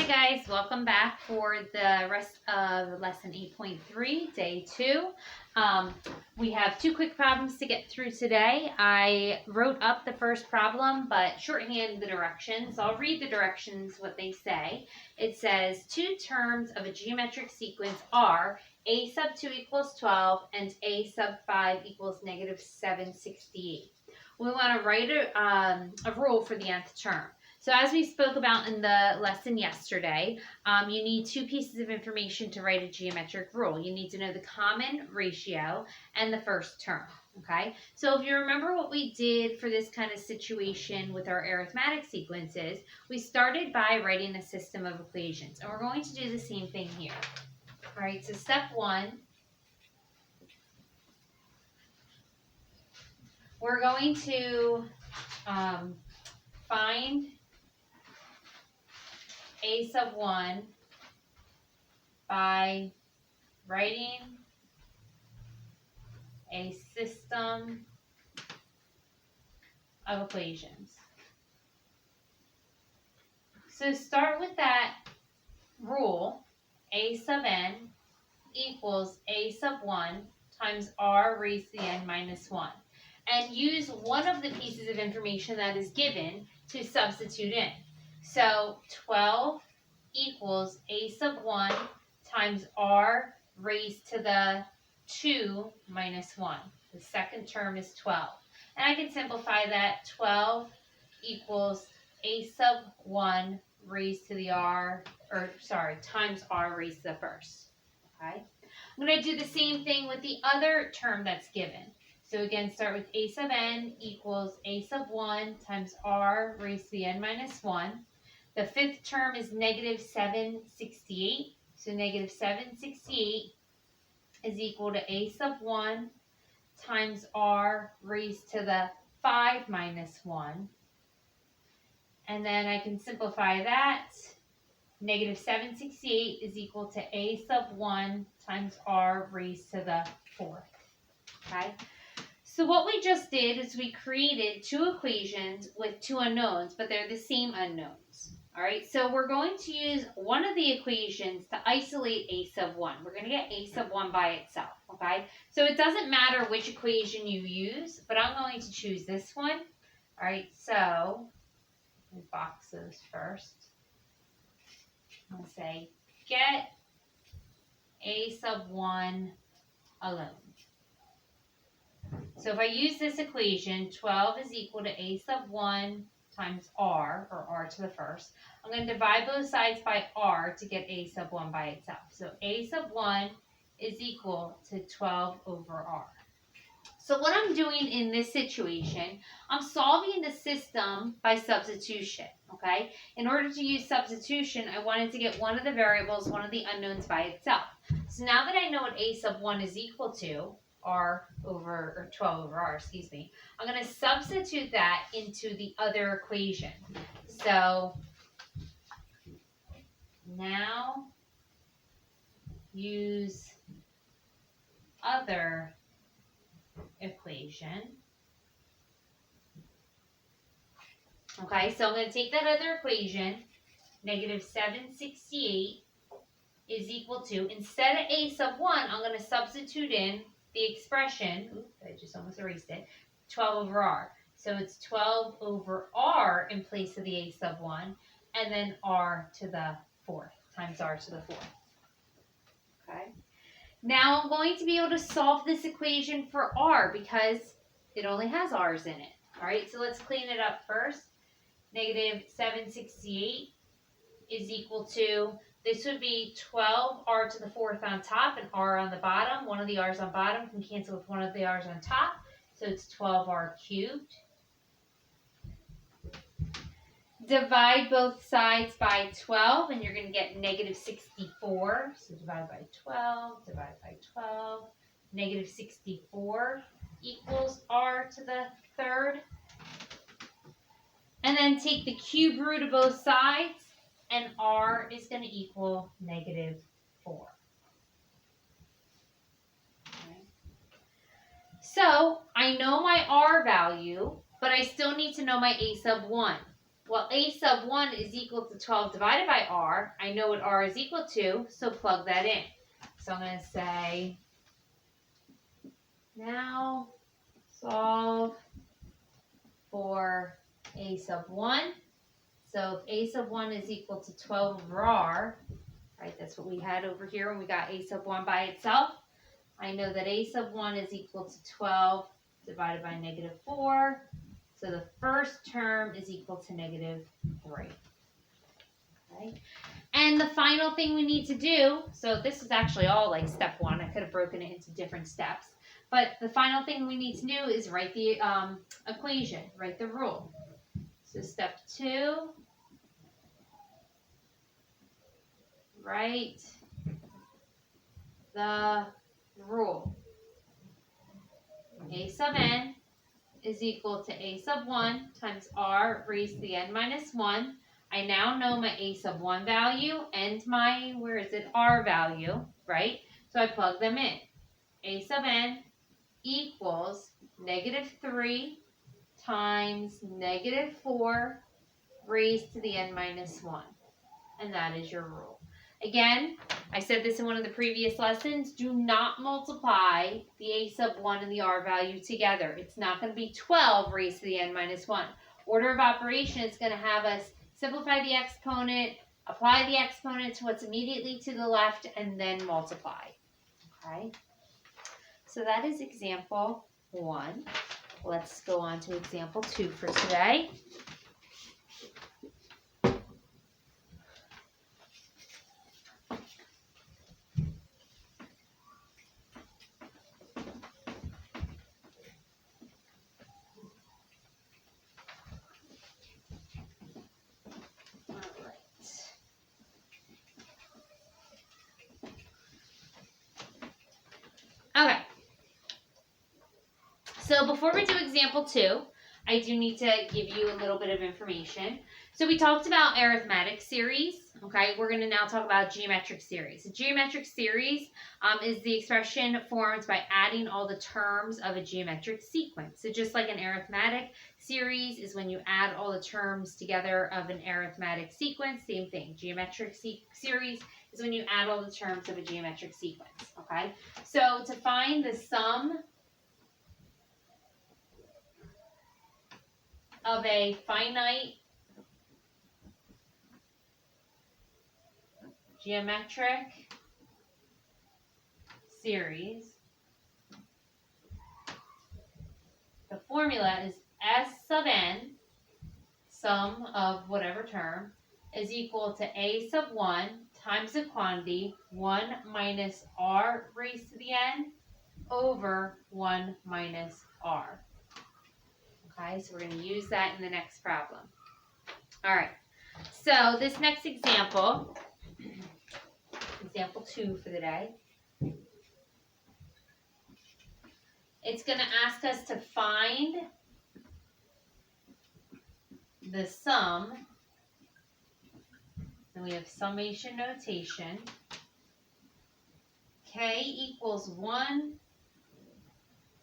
guys, welcome back for the rest of lesson 8.3, day 2. We have 2 quick problems to get through today. I wrote up the first problem, but shorthand the directions. I'll read the directions, what they say. It says 2 terms of a geometric sequence are a sub 2 equals 12 and a sub 5 equals negative 768. We want to write a rule for the nth term. So as we spoke about in the lesson yesterday, you need 2 pieces of information to write a geometric rule. You need to know the common ratio and the first term, okay? So if you remember what we did for this kind of situation with our arithmetic sequences, we started by writing a system of equations, and we're going to do the same thing here. All right, so step 1, we're going to find a sub 1 by writing a system of equations. So start with that rule, a sub n equals a sub 1 times r raised to the n minus 1. And use one of the pieces of information that is given to substitute in. So 12 equals a sub 1 times r raised to the 2 minus 1. The second term is 12. And I can simplify that. 12 equals a sub 1 raised to the times r raised to the first. Okay? I'm going to do the same thing with the other term that's given. So again, start with a sub n equals a sub 1 times r raised to the n minus 1. The fifth term is negative 768. So negative 768 is equal to a sub 1 times r raised to the 5 minus 1. And then I can simplify that. Negative 768 is equal to a sub 1 times r raised to the 4th. Okay? So what we just did is we created 2 equations with 2 unknowns, but they're the same unknowns. All right, so we're going to use one of the equations to isolate a sub 1. We're going to get a sub 1 by itself, okay? So it doesn't matter which equation you use, but I'm going to choose this one. All right, so we'll box those first. I'll say get a sub 1 alone. So if I use this equation, 12 is equal to a sub 1 times r, or r to the first. I'm going to divide both sides by r to get a sub 1 by itself. So a sub 1 is equal to 12 over r. So what I'm doing in this situation, I'm solving the system by substitution, okay? In order to use substitution, I wanted to get one of the variables, one of the unknowns by itself. So now that I know what a sub 1 is equal to, 12 over r, I'm going to substitute that into the other equation. So now use other equation. Okay, so I'm going to take that other equation, negative 768 is equal to, instead of a sub 1, I'm going to substitute in the expression, I just almost erased it, 12 over r. So it's 12 over r in place of the a sub 1, and then r to the 4th, times r to the 4th. Okay. Now I'm going to be able to solve this equation for r because it only has r's in it. All right, so let's clean it up first. Negative 768 is equal to, this would be 12 r to the 4th on top and r on the bottom. One of the r's on bottom can cancel with one of the r's on top. So it's 12r cubed. Divide both sides by 12 and you're going to get negative 64. So divide by 12, divide by 12. Negative 64 equals r to the 3rd. And then take the cube root of both sides, and r is going to equal negative 4. Okay. So I know my r value, but I still need to know my a sub 1. Well, a sub 1 is equal to 12 divided by r. I know what r is equal to, so plug that in. So I'm going to say, now solve for a sub 1. So if a sub 1 is equal to 12 over r, right, that's what we had over here when we got a sub 1 by itself. I know that a sub 1 is equal to 12 divided by negative 4. So the first term is equal to negative 3. Okay. And the final thing we need to do, so this is actually all like step 1. I could have broken it into different steps. But the final thing we need to do is write the equation, write the rule. So step 2, write the rule. A sub n is equal to a sub 1 times r raised to the n minus 1. I now know my a sub 1 value and my, r value, right? So I plug them in. A sub n equals negative 3 times negative 4 raised to the n minus 1. And that is your rule. Again, I said this in one of the previous lessons, do not multiply the a sub 1 and the r value together. It's not going to be 12 raised to the n minus 1. Order of operation is going to have us simplify the exponent, apply the exponent to what's immediately to the left, and then multiply. Okay? So that is example 1. Let's go on to example 2 for today. Okay. So before we do example 2, I do need to give you a little bit of information. So we talked about arithmetic series. Okay, we're going to now talk about geometric series. A geometric series is the expression formed by adding all the terms of a geometric sequence. So just like an arithmetic series is when you add all the terms together of an arithmetic sequence, same thing. Geometric series is when you add all the terms of a geometric sequence. Okay, so to find the sum of a finite geometric series, the formula is S sub n, sum of whatever term, is equal to a sub 1 times the quantity 1 minus r raised to the n over 1 minus r. Okay, so we're going to use that in the next problem. All right, so this next example, example 2 for the day, it's going to ask us to find the sum, and we have summation notation. K equals 1,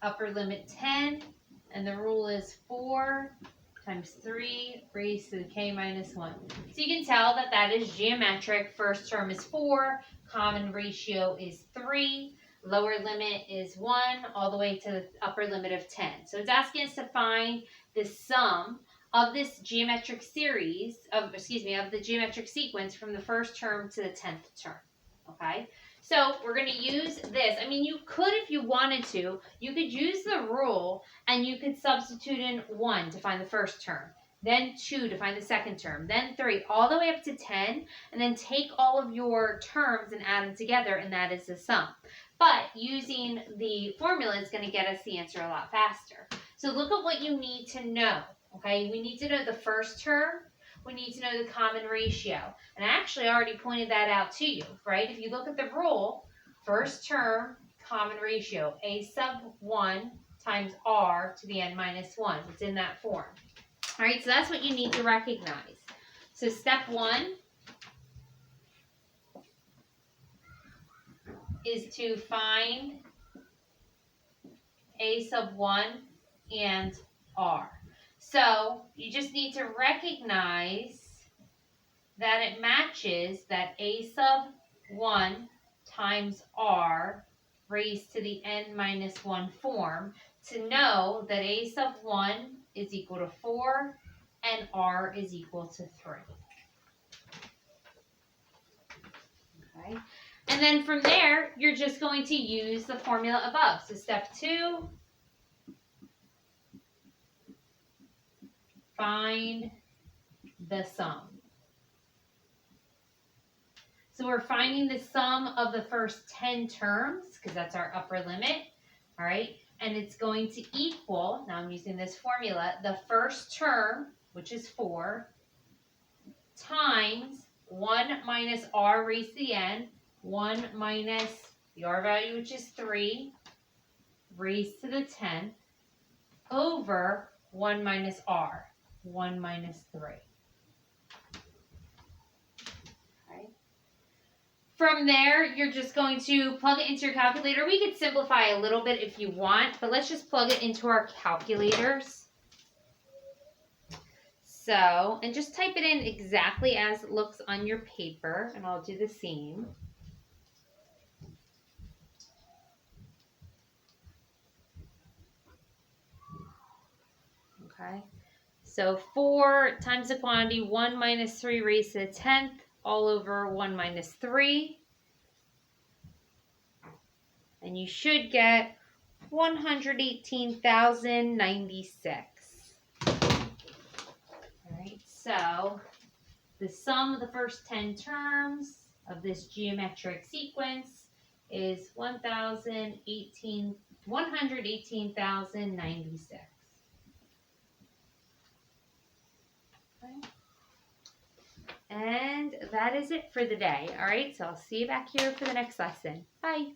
upper limit 10, and the rule is 4 times 3 raised to the k minus 1. So you can tell that that is geometric. First term is 4, common ratio is 3, lower limit is 1, all the way to the upper limit of 10. So it's asking us to find the sum of this geometric series, of the geometric sequence from the first term to the 10th term. Okay? So we're going to use this. I mean, you could, if you wanted to, you could use the rule and you could substitute in 1 to find the first term, then 2 to find the second term, then 3, all the way up to 10, and then take all of your terms and add them together, and that is the sum. But using the formula is going to get us the answer a lot faster. So look at what you need to know. Okay, we need to know the first term. We need to know the common ratio. And I actually already pointed that out to you, right? If you look at the rule, first term, common ratio, a sub 1 times r to the n minus 1. It's in that form. All right, so that's what you need to recognize. So step 1 is to find a sub 1 and r. So you just need to recognize that it matches that a sub 1 times r raised to the n minus 1 form to know that a sub 1 is equal to 4 and r is equal to 3. Okay. And then from there, you're just going to use the formula above. So step 2, find the sum. So we're finding the sum of the first 10 terms, because that's our upper limit, all right? And it's going to equal, now I'm using this formula, the first term, which is 4, times 1 minus r raised to the n, 1 minus the r value, which is 3, raised to the 10th, over 1 minus r, 1 minus 3. Okay. From there, you're just going to plug it into your calculator. We could simplify a little bit if you want, but let's just plug it into our calculators. So, and just type it in exactly as it looks on your paper, and I'll do the same. Okay, so 4 times the quantity 1 minus 3 raised to the 10th all over 1 minus 3. And you should get 118,096. All right, so the sum of the first 10 terms of this geometric sequence is 118,096. Okay. And that is it for the day. All right, so I'll see you back here for the next lesson. Bye.